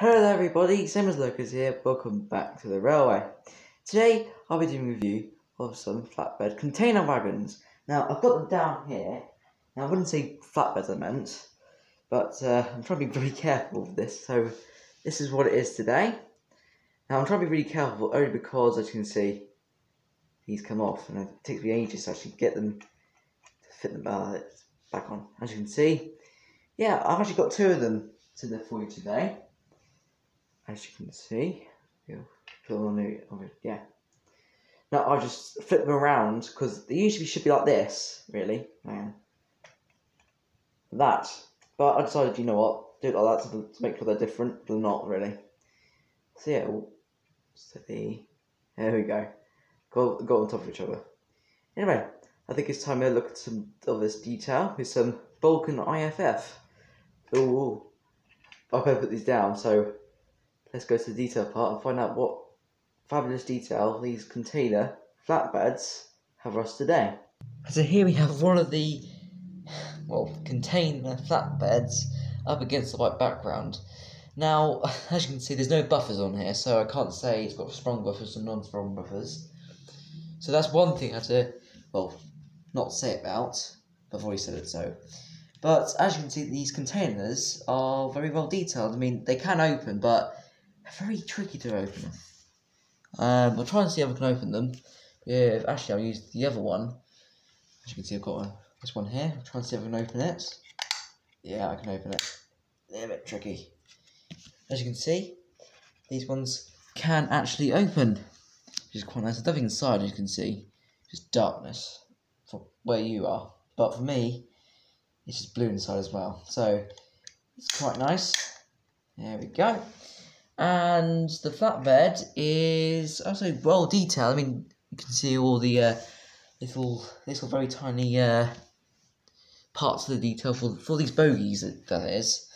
Hello there everybody, same as Lucas here, welcome back to the railway. Today I'll be doing a review of some flatbed container wagons. Now I've got them down here. Now I wouldn't say flatbeds I meant, but I'm trying to be very careful with this, so this is what it is today. Now I'm trying to be really careful only because, as you can see, these come off and it takes me ages to actually get them to fit them back on. As you can see, yeah, I've actually got two of them to there for you today. As you can see, yeah. Now I'll just flip them around because they usually should be like this, really. That, but I decided, you know what, do it like that to make sure they're different, but they're not really. So yeah, there we go. Got on top of each other. Anyway, I think it's time to look at some of this detail with some Vulcan IFF. Ooh, I'll put these down. So let's go to the detail part and find out what fabulous detail these container flatbeds have for us today. So here we have one of the, container flatbeds up against the white background. Now, as you can see, there's no buffers on here, so I can't say it's got sprung buffers and non-sprung buffers. So that's one thing I had to, not say about, but I've already said it so. But as you can see, these containers are very well detailed. I mean, they can open, but they're very tricky to open. I'll try and see if I can open them. Yeah, actually, I'll use the other one. As you can see, I've got this one here. I'll try and see if I can open it. Yeah, I can open it. They're a bit tricky. As you can see, these ones can actually open, which is quite nice. There's nothing inside, as you can see. Just darkness for where you are. But for me, it's just blue inside as well. So, it's quite nice. There we go. And the flatbed is also well detailed. I mean, you can see all the little very tiny parts of the detail for these bogies, that is.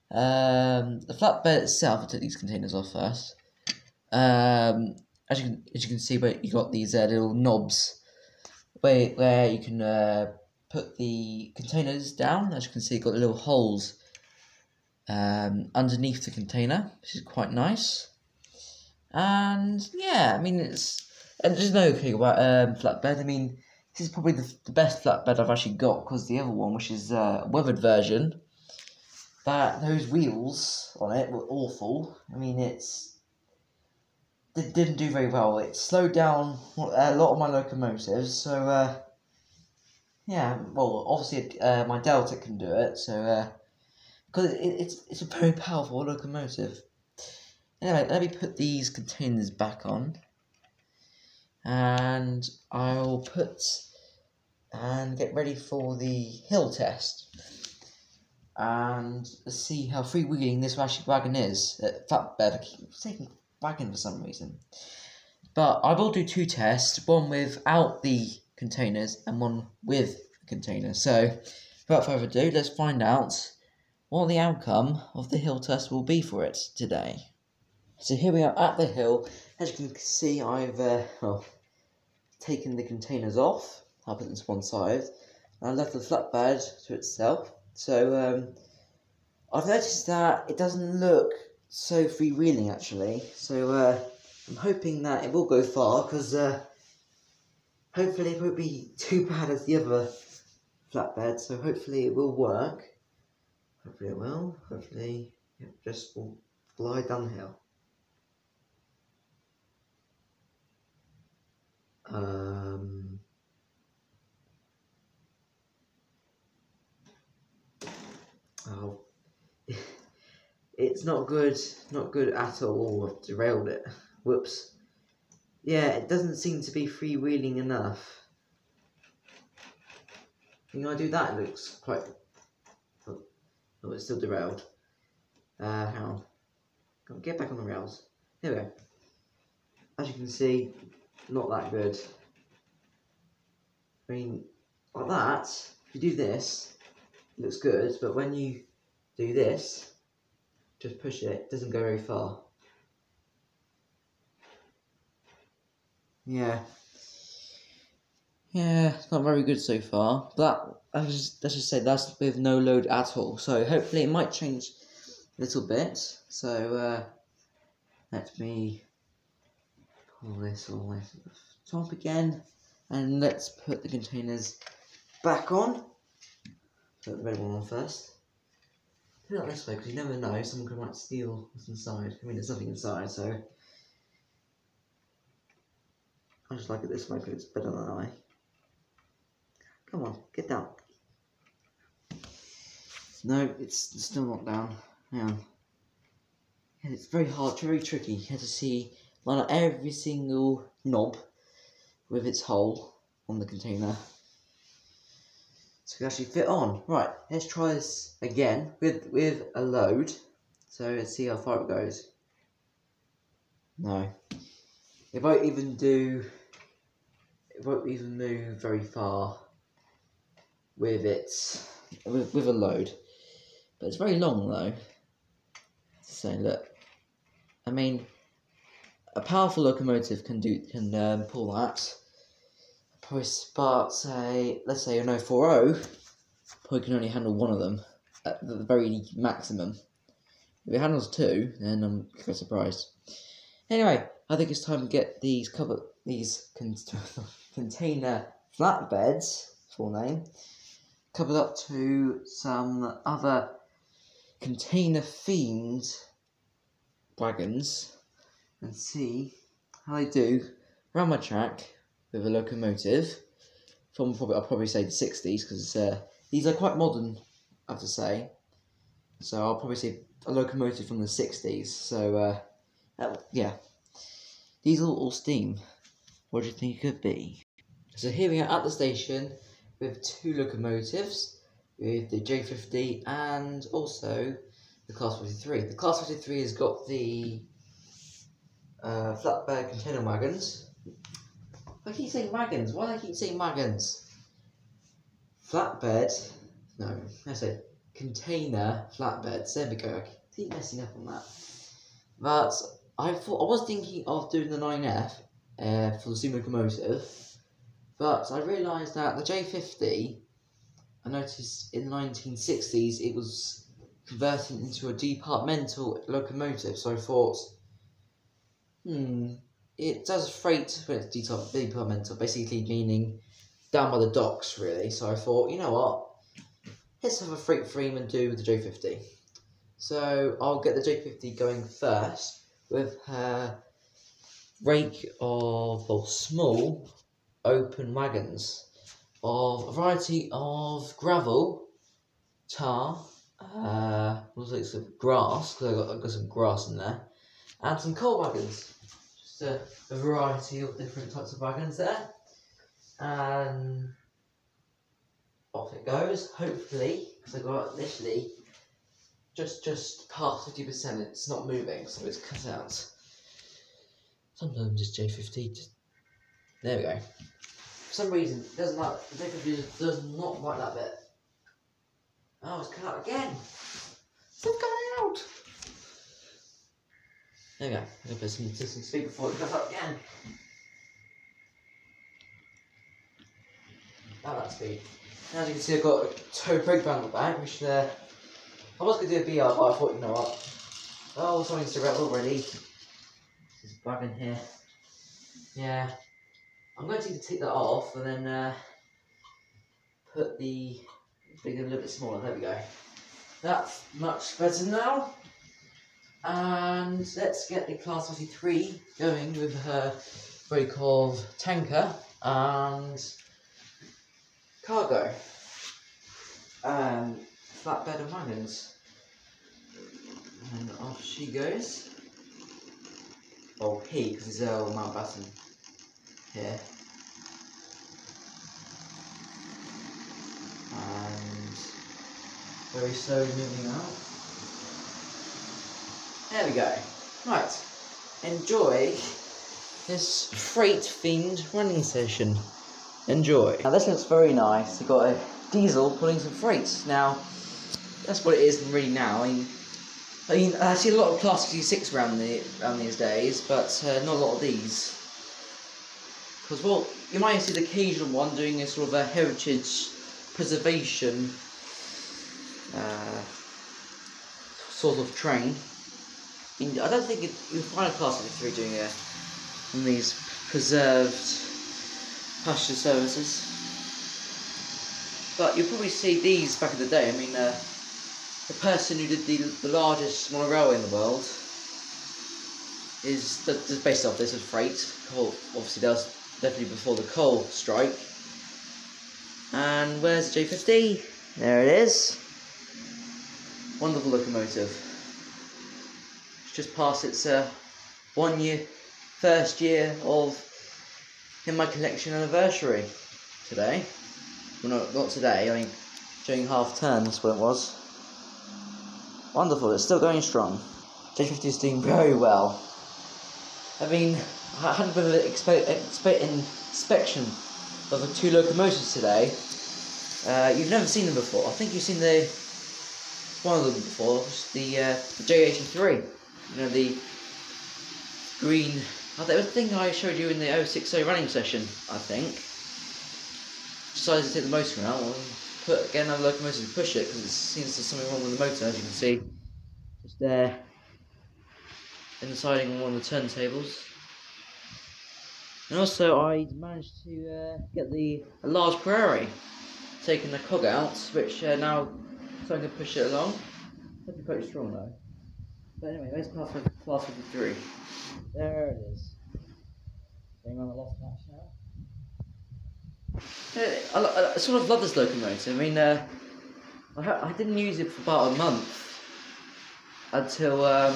The flatbed itself, I'll take these containers off first. As you can see, where you got these little knobs where you can put the containers down. As you can see, you've got the little holes underneath the container, which is quite nice. And yeah, I mean, there's no thing about flatbed. I mean, this is probably the best flatbed I've actually got, because the other one, which is a weathered version, those wheels on it were awful. I mean, it didn't do very well. It slowed down a lot of my locomotives. So yeah, obviously my Delta can do it. So because it's a very powerful locomotive. Anyway, let me put these containers back on, and I'll get ready for the hill test, and see how freewheeling this wagon is. Flatbed, I keep saying wagon for some reason. But I will do two tests, one without the containers and one with the containers. So, without further ado, let's find out what the outcome of the hill test will be for it today. So here we are at the hill. As you can see, I've taken the containers off. I'll put them to one side. And I left the flatbed to itself. So I've noticed that it doesn't look so freewheeling actually. So I'm hoping that it will go far, because hopefully it won't be too bad as the other flatbed. So hopefully it will work. Hopefully it will. Hopefully it just will glide down the hill. It's not good at all. I've derailed it. Whoops. Yeah, it doesn't seem to be freewheeling enough. When I do that, it looks quite... Oh, it's still derailed. Hang on. Get back on the rails. Here we go. As you can see, not that good. I mean, like that, if you do this, it looks good, but when you do this, just push it, it doesn't go very far. Yeah, it's not very good so far, but let's just say that's with no load at all, so hopefully it might change little bit. So let me pull this all the way to the top again, and let's put the containers back on. Put the red one on first. Put it this way because you never know, someone could might steal what's inside. I mean, there's nothing inside, so I just like it this way because it's better than I. Come on, get down. No, it's still not down. Hang on. And it's very hard, very tricky. You have to see line up every single knob with its hole on the container, so it can actually fit on. Right, let's try this again with a load. So let's see how far it goes. No, it won't even move very far with with a load. But it's very long though. So look, I mean, a powerful locomotive can pull that. Probably, but let's say an 040 probably can only handle one of them at the very maximum. If it handles two, then I'm quite surprised. Anyway, I think it's time to get these container flatbeds, full name, covered up to some other container themed wagons and see how they do around my track with a locomotive from I'll probably say the 60s, because these are quite modern, I have to say. So I'll probably say a locomotive from the 60s. So yeah, these are all steam. What do you think it could be? So here we are at the station with two locomotives, with the J50 and also the Class 43. The Class 43 has got the flatbed container wagons. I keep saying wagons. Why do I keep saying wagons? Flatbed. No, I said container flatbeds. There we go. I keep messing up on that. But I was thinking of doing the 9F for the steam locomotive, but I realised that the J50, I noticed in the 1960s it was converted into a departmental locomotive. So I thought, it does freight when it's departmental, basically meaning down by the docks, really. So I thought, you know what, let's have a freight frame and do with the J50. So I'll get the J50 going first with her rake of small open wagons of a variety of gravel, tar, also some grass, because I've got some grass in there, and some coal wagons. Just a variety of different types of wagons there, and off it goes, hopefully, because I got literally just past 50%, it's not moving, so it's cut out. Sometimes it's J50, there we go. For some reason, it doesn't like, the J50 does not like that bit. Oh, it's cut out again! Stop coming out! There we go, I'm going to put some speed before it cuts out again. At that speed. As you can see, I've got a tow breakdown at the back, which I was going to do a BR, but I thought, you know what? Oh, something's to wrap already. This wagon here. Yeah. I'm going to take that off and then put the big a little bit smaller. There we go. That's much better now. And let's get the Class 43 going with her brake of tanker and cargo. Flatbed and wagons. And off she goes. Oh, he, because he's Mountbatten here. And very slowly moving out. There we go. Right. Enjoy this freight-themed running session. Enjoy. Now this looks very nice. You've got a diesel pulling some freight. Now, that's what it is really now. I mean, I see a lot of Class 56 around these days, but not a lot of these. Because, well, you might see the occasional one doing a sort of a heritage preservation sort of train. I don't think you'll find a Class 53 doing one of these preserved pasture services. But you'll probably see these back in the day. I mean, the person who did the largest monorail in the world is based off this with freight. Coal, obviously, that was definitely before the coal strike. And where's the J50? There it is. Wonderful locomotive. It's just past its first year of in my collection anniversary today. Well, not today. I mean, during half term, that's what it was. Wonderful. It's still going strong. J50 is doing very well. I mean, I had a bit of an inspection of the 2 locomotives today. You've never seen them before. I think you've seen one of them before, the J83. You know, the green. That was the thing I showed you in the 060 running session, I think. Decided to take the motor out and get another locomotive to push it because it seems there's something wrong with the motor, as you can see. Just there. In the siding on one of the turntables. And also I managed to get a large prairie, taking the cog out, which now so I can push it along. That'd be quite strong though. But anyway, there's Class 53. There it is. Going on the loft patch now. I sort of love this locomotive. I mean, I didn't use it for about a month until I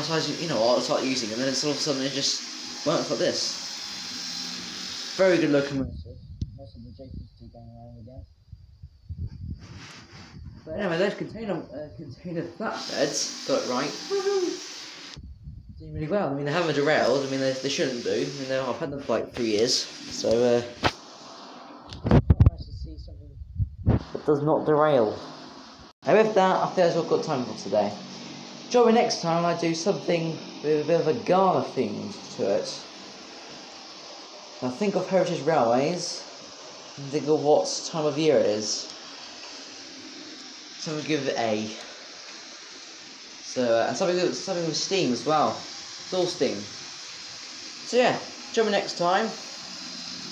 started, I started using it, and then all of a sudden it just works like this. Very good locomotive. Also the J50 going around again. But anyway, those container flatbeds got it right. Doing really well. I mean, they haven't derailed. I mean, they shouldn't do. I mean, I've had them for like 3 years, so nice to see something that does not derail. And with that, I think that's all I've got time for today. Join me next time I do something with a bit of a Ghana theme to it. Now think of Heritage Railways and think of what time of year it is. So I'm going to give it A. So, and something with steam as well. It's all steam. So yeah, join me next time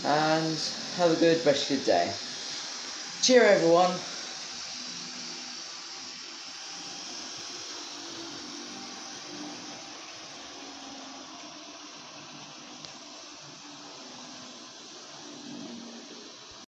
and have a good rest of your day. Cheer everyone.